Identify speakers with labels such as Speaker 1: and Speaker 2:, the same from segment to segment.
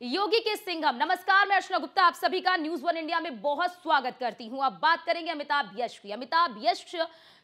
Speaker 1: योगी के सिंघम। नमस्कार, मैं अर्चना गुप्ता आप सभी का न्यूज वन इंडिया में बहुत स्वागत करती हूं। अब बात करेंगे अमिताभ यश की। अमिताभ यश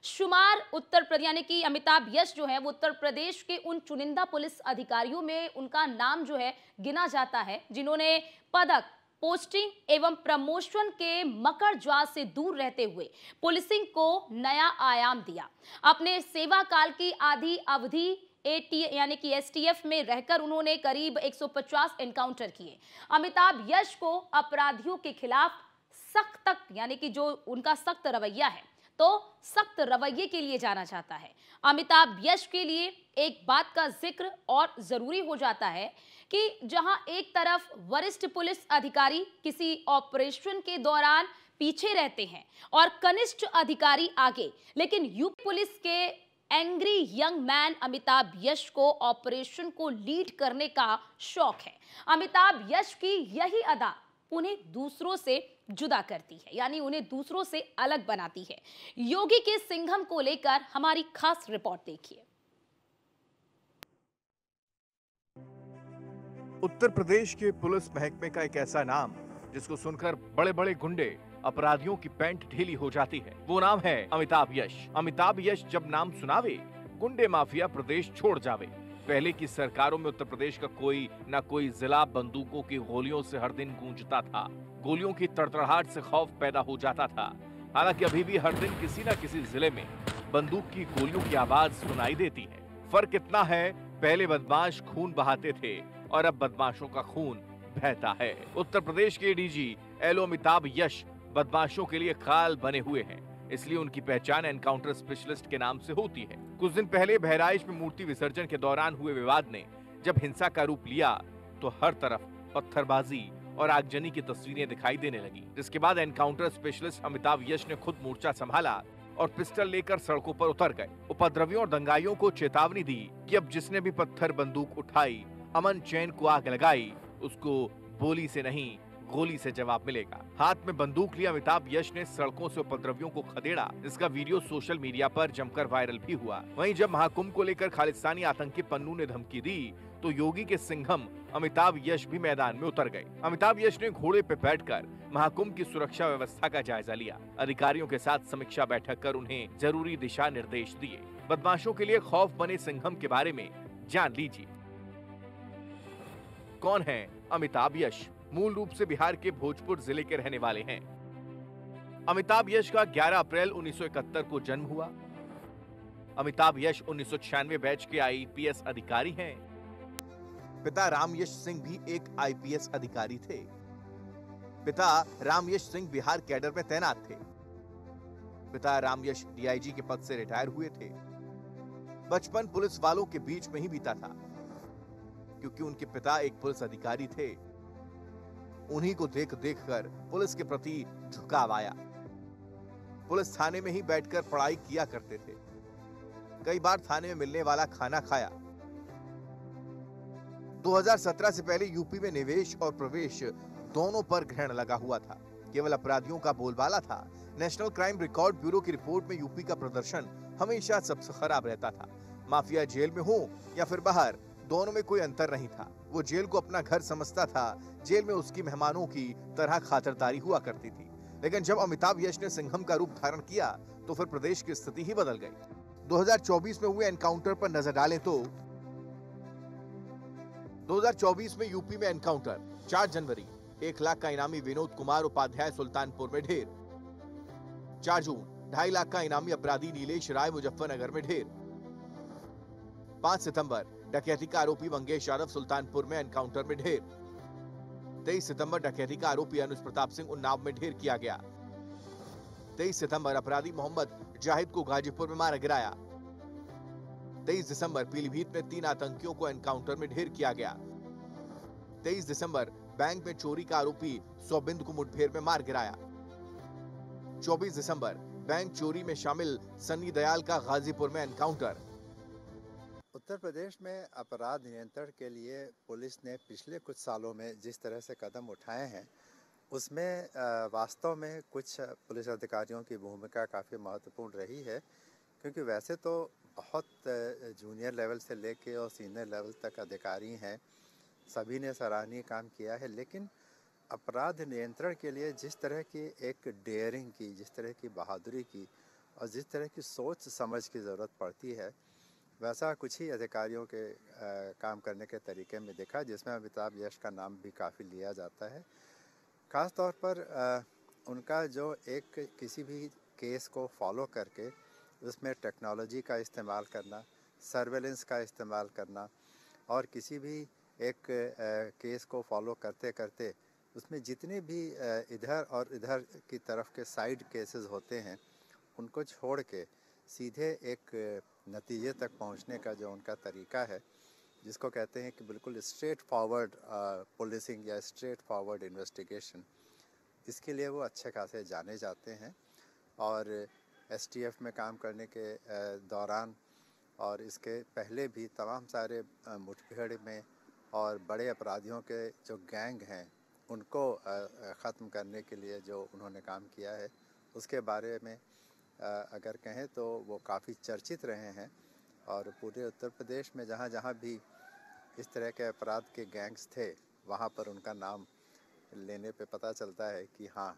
Speaker 1: शुमार उत्तर प्रदेश, यानी कि अमिताभ यश जो है वो उत्तर प्रदेश के उन चुनिंदा पुलिस अधिकारियों में उनका नाम जो है गिना जाता है जिन्होंने पदक, पोस्टिंग एवं प्रमोशन के मकर जाल से दूर रहते हुए पुलिसिंग को नया आयाम दिया। अपने सेवा काल की आधी अवधि यानी कि एसटीएफ में रहकर उन्होंने करीब 150 एनकाउंटर किए। अमिताभ यश को अपराधियों के खिलाफ सख्त यानी कि जो उनका सख्त रवैया है तो सख्त रवैये के लिए जाना जाता है। अमिताभ यश के लिए एक बात का जिक्र और जरूरी हो जाता है कि जहां एक तरफ वरिष्ठ पुलिस अधिकारी किसी ऑपरेशन के दौरान पीछे रहते हैं और कनिष्ठ अधिकारी आगे, लेकिन यूपी पुलिस के एंग्री यंग मैन अमिताभ यश को ऑपरेशन को लीड करने का शौक है। अमिताभ यश की यही अदा उन्हें दूसरों से जुदा करती है, यानी उन्हें दूसरों से अलग बनाती है। योगी के सिंघम को लेकर हमारी खास रिपोर्ट देखिए।
Speaker 2: उत्तर प्रदेश के पुलिस महकमे का एक ऐसा नाम जिसको सुनकर बड़े बड़े गुंडे, अपराधियों की पैंट ढीली हो जाती है, वो नाम है अमिताभ यश। अमिताभ यश जब नाम सुनावे, गुंडे माफिया प्रदेश छोड़ जावे। पहले की सरकारों में उत्तर प्रदेश का कोई न कोई जिला बंदूकों की गोलियों से हर दिन गूंजता था। गोलियों की तड़तड़ाहट से खौफ पैदा हो जाता था। हालांकि अभी भी हर दिन किसी न किसी जिले में बंदूक की गोलियों की आवाज सुनाई देती है। फर्क इतना है, पहले बदमाश खून बहाते थे और अब बदमाशों का खून बहता है। उत्तर प्रदेश के डीजी एलओ अमिताभ यश बदमाशों के लिए खाल बने हुए हैं, इसलिए उनकी पहचान एनकाउंटर स्पेशलिस्ट के नाम से होती है। कुछ दिन पहले बहराइच में मूर्ति विसर्जन के दौरान हुए विवाद ने जब हिंसा का रूप लिया तो हर तरफ पत्थरबाजी और आगजनी की तस्वीरें दिखाई देने लगी, जिसके बाद एनकाउंटर स्पेशलिस्ट अमिताभ यश ने खुद मोर्चा संभाला और पिस्टल लेकर सड़कों पर उतर गए। उपद्रवियों और दंगाइयों को चेतावनी दी कि अब जिसने भी पत्थर बंदूक उठाई, अमन चैन को आग लगाई, उसको बोली से नहीं गोली से जवाब मिलेगा। हाथ में बंदूक लिया अमिताभ यश ने सड़कों से उपद्रवियों को खदेड़ा, जिसका वीडियो सोशल मीडिया पर जमकर वायरल भी हुआ। वहीं जब महाकुंभ को लेकर खालिस्तानी आतंकी पन्नू ने धमकी दी तो योगी के सिंघम अमिताभ यश भी मैदान में उतर गए। अमिताभ यश ने घोड़े पे बैठकर महाकुंभ की सुरक्षा व्यवस्था का जायजा लिया। अधिकारियों के साथ समीक्षा बैठक कर उन्हें जरूरी दिशा निर्देश दिए। बदमाशों के लिए खौफ बने सिंघम के बारे में जान लीजिए। कौन है अमिताभ यश? मूल रूप से बिहार के भोजपुर जिले के रहने वाले हैं। अमिताभ यश का 11 अप्रैल 1971 को जन्म हुआ। अमिताभ यश 1996 बैच के आईपीएस अधिकारी हैं। पिता राम यश सिंह भी एक आईपीएस अधिकारी थे। पिता राम यश सिंह बिहार कैडर में तैनात थे। पिता राम यश डीआईजी के पद से रिटायर हुए थे। बचपन पुलिस वालों के बीच में ही बीता था, क्योंकि उनके पिता एक पुलिस अधिकारी थे। उन्हीं को देख कर पुलिस के प्रति झुकाव आया। पुलिस थाने में ही बैठकर पढ़ाई किया करते थे। कई बार थाने में मिलने वाला खाना खाया। 2017 से पहले यूपी में निवेश और प्रवेश दोनों पर ग्रहण लगा हुआ था। केवल अपराधियों का बोलबाला था। नेशनल क्राइम रिकॉर्ड ब्यूरो की रिपोर्ट में यूपी का प्रदर्शन हमेशा सबसे खराब रहता था। माफिया जेल में हो या फिर बाहर, दोनों में कोई अंतर नहीं था। वो जेल को अपना घर समझता था। जेल में उसकी मेहमानों की तरह खातिरदारी हुआ करती थी। लेकिन जब अमिताभ यश ने सिंघम का रूप धारण किया तो फिर प्रदेश की स्थिति ही बदल गई। 2024 में हुए एनकाउंटर पर नजर डालें तो 2024 में यूपी में एनकाउंटर। 4 जनवरी 1 लाख का इनामी विनोद कुमार उपाध्याय सुल्तानपुर में ढेर। 4 जून 2.5 लाख का इनामी अपराधी नीलेश राय मुजफ्फरनगर में ढेर। 5 सितंबर डकैती का आरोपी मंगेश यादव सुल्तानपुर में एनकाउंटर में ढेर। 23 सितंबर डकैती का आरोपी अनुज प्रताप सिंह उन्नाव में ढेर किया गया। 23 सितंबर अपराधी मोहम्मद जाहिद को गाजीपुर में मार गिराया। 23 दिसंबर पीलीभीत में 3 आतंकियों को एनकाउंटर में ढेर किया गया। 23 दिसंबर बैंक में चोरी का आरोपी सौबिंद को मुठभेड़ में मार गिराया। 24 दिसंबर बैंक चोरी में शामिल सन्नी दयाल का गाजीपुर में एनकाउंटर।
Speaker 3: उत्तर प्रदेश में अपराध नियंत्रण के लिए पुलिस ने पिछले कुछ सालों में जिस तरह से कदम उठाए हैं, उसमें वास्तव में कुछ पुलिस अधिकारियों की भूमिका काफ़ी महत्वपूर्ण रही है, क्योंकि वैसे तो बहुत जूनियर लेवल से लेके और सीनियर लेवल तक अधिकारी हैं सभी ने सराहनीय काम किया है, लेकिन अपराध नियंत्रण के लिए जिस तरह की एक डेयरिंग की, जिस तरह की बहादुरी की और जिस तरह की सोच समझ की ज़रूरत पड़ती है, वैसा कुछ ही अधिकारियों के काम करने के तरीके में देखा, जिसमें अमिताभ यश का नाम भी काफ़ी लिया जाता है। ख़ास तौर पर उनका जो एक किसी भी केस को फॉलो करके उसमें टेक्नोलॉजी का इस्तेमाल करना, सर्वेलेंस का इस्तेमाल करना और किसी भी एक केस को फॉलो करते करते उसमें जितने भी इधर और इधर की तरफ के साइड केसेस होते हैं उनको छोड़ के सीधे एक नतीजे तक पहुंचने का जो उनका तरीका है, जिसको कहते हैं कि बिल्कुल स्ट्रेट फॉरवर्ड पुलिसिंग या स्ट्रेट फॉरवर्ड इन्वेस्टिगेशन, इसके लिए वो अच्छे खासे जाने जाते हैं। और एसटीएफ में काम करने के दौरान और इसके पहले भी तमाम सारे मुठभेड़ में और बड़े अपराधियों के जो गैंग हैं उनको ख़त्म करने के लिए जो उन्होंने काम किया है, उसके बारे में अगर कहें तो वो काफ़ी चर्चित रहे हैं। और पूरे उत्तर प्रदेश में जहाँ जहाँ भी इस तरह के अपराध के गैंग्स थे, वहाँ पर उनका नाम लेने पे पता चलता है कि हाँ,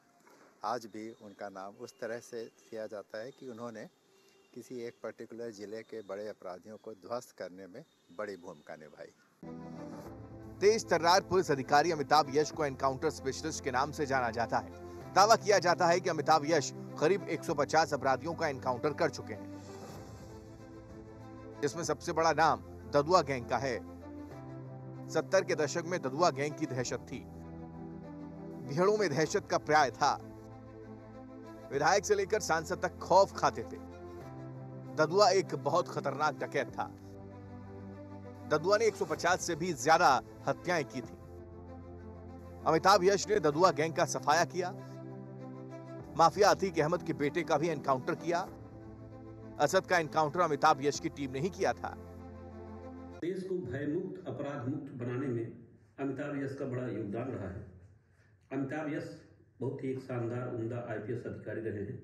Speaker 3: आज भी उनका नाम उस तरह से किया जाता है कि उन्होंने किसी एक पर्टिकुलर ज़िले के बड़े अपराधियों को ध्वस्त करने में बड़ी भूमिका निभाई।
Speaker 2: तेज तर्रार पुलिस अधिकारी अमिताभ यश को एनकाउंटर स्पेशलिस्ट के नाम से जाना जाता है। दावा किया जाता है कि अमिताभ यश करीब 150 अपराधियों का एनकाउंटर कर चुके हैं, जिसमें सबसे बड़ा नाम ददुआ गैंग का है। 70 के दशक में ददुआ गैंग की दहशत थी, भीड़ों में दहशत का पर्याय था। विधायक से लेकर सांसद तक खौफ खाते थे। ददुआ एक बहुत खतरनाक डकैत था। ददुआ ने 150 से भी ज्यादा हत्याएं की थी। अमिताभ यश ने ददुआ गैंग का सफाया किया। माफिया अतीक अहमद के बेटे का भी एनकाउंटर किया। असद का एनकाउंटर अमिताभ यश की टीम ने ही किया था।
Speaker 4: देश को भयमुक्त, अपराध मुक्त बनाने में अमिताभ यश का बड़ा योगदान रहा है। अमिताभ यश बहुत ही एक शानदार, उम्दा आईपीएस अधिकारी रहे हैं।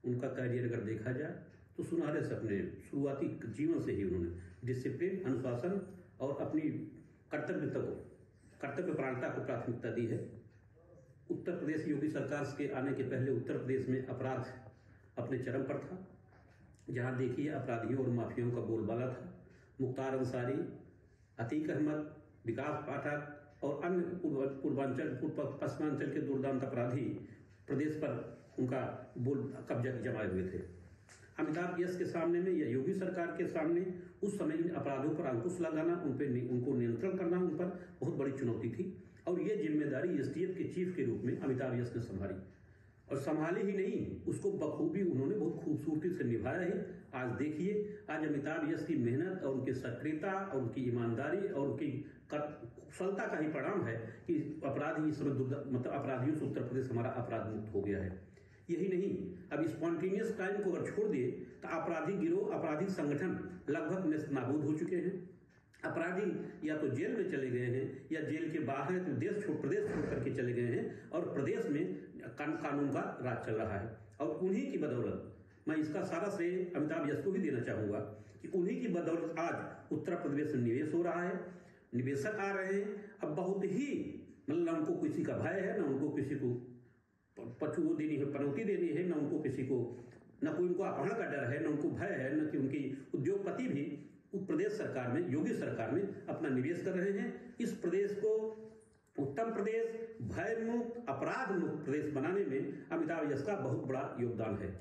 Speaker 4: उनका करियर अगर देखा जाए तो सुनहरे से अपने शुरुआती जीवन से ही उन्होंने डिसिप्लिन, अनुशासन और अपनी कर्तव्यपरायणता को प्राथमिकता दी है। उत्तर प्रदेश योगी सरकार के आने के पहले उत्तर प्रदेश में अपराध अपने चरम पर था। जहां देखिए अपराधियों और माफियाओं का बोलबाला था। मुख्तार अंसारी, अतीक अहमद, विकास पाठक और अन्य पश्चिमांचल के दुर्दांत अपराधी प्रदेश पर उनका कब्जा जमाए हुए थे। अमिताभ यश के सामने में या योगी सरकार के सामने उस समय इन अपराधों पर अंकुश लगाना, उनको नियंत्रण करना उन पर बहुत बड़ी चुनौती थी। और ये जिम्मेदारी एसटीएफ के चीफ के रूप में अमिताभ यश ने संभाली, और संभाली ही नहीं, उसको बखूबी उन्होंने बहुत खूबसूरती से निभाया है। आज देखिए, आज अमिताभ यश की मेहनत और उनकी सक्रियता और उनकी ईमानदारी और उनकी कुशलता का ही परिणाम है कि अपराधी इस समय अपराधियों से उत्तर प्रदेश हमारा अपराध मुक्त हो गया है। यही नहीं, अब स्पॉन्टेनियस क्राइम को अगर छोड़ दिए तो आपराधिक गिरोह, आपराधिक संगठन लगभग नेस्तनाबूद हो चुके हैं। अपराधी या तो जेल में चले गए हैं या जेल के बाहर प्रदेश छोड़ करके चले गए हैं, और प्रदेश में कानून का राज चल रहा है। और उन्हीं की बदौलत मैं इसका सारा श्रेय अमिताभ यश को भी देना चाहूँगा कि उन्हीं की बदौलत आज उत्तर प्रदेश में निवेश हो रहा है, निवेशक आ रहे हैं। अब बहुत ही मतलब न उनको किसी का भय है, न उनको किसी को पछुओ देनी है, पनौती देनी है, न उनको किसी को, न कोई उनको अपहरण का डर है, न उनको भय है, न कि उनकी उद्योगपति भी प्रदेश सरकार में, योगी सरकार में अपना निवेश कर रहे हैं। इस प्रदेश को उत्तर प्रदेश भय मुक्त, अपराध मुक्त प्रदेश बनाने में अमिताभ यश का बहुत बड़ा योगदान है।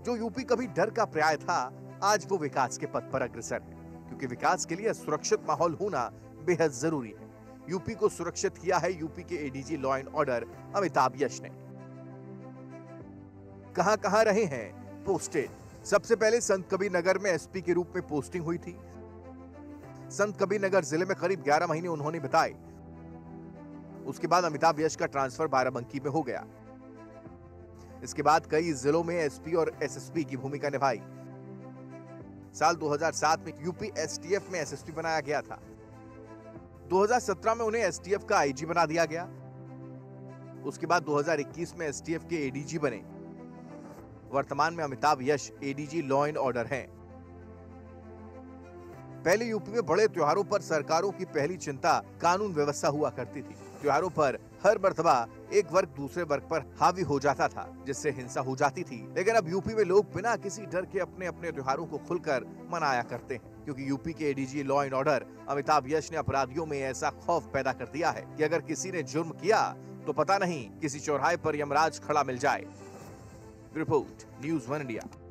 Speaker 2: जो यूपी कभी डर का पर्याय था, आज वो विकास के पथ पर अग्रसर है, क्योंकि विकास के लिए सुरक्षित माहौल होना बेहद जरूरी है। यूपी को सुरक्षित किया है यूपी के ADG law and order Amitabh Yash ने। कहां रहे हैं पोस्टेड? सबसे पहले संत कबीर नगर में एसपी के रूप में पोस्टिंग हुई थी। संत कबीर नगर जिले में करीब 11 महीने उन्होंने बिताए। उसके बाद अमिताभ यश का ट्रांसफर बाराबंकी में हो गया। इसके बाद कई जिलों में एसपी और एसएसपी की भूमिका निभाई। साल 2007 में यूपी एसटीएफ में एसएसपी बनाया गया था। 2017 में उन्हें एसटीएफ का आईजी बना दिया गया। उसके बाद 2021 में एसटीएफ के एडीजी बने। वर्तमान में अमिताभ यश एडीजी लॉ एंड ऑर्डर हैं। पहले यूपी में बड़े त्योहारों पर सरकारों की पहली चिंता कानून व्यवस्था हुआ करती थी। त्योहारों पर हर मर्तबा एक वर्ग दूसरे वर्ग पर हावी हो जाता था, जिससे हिंसा हो जाती थी। लेकिन अब यूपी में लोग बिना किसी डर के अपने अपने त्योहारों को खुलकर मनाया करते हैं, क्योंकि यूपी के ADG law and order Amitabh Yash ने अपराधियों में ऐसा खौफ पैदा कर दिया है कि अगर किसी ने जुर्म किया तो पता नहीं किसी चौराहे पर यमराज खड़ा मिल जाए। Report news one India.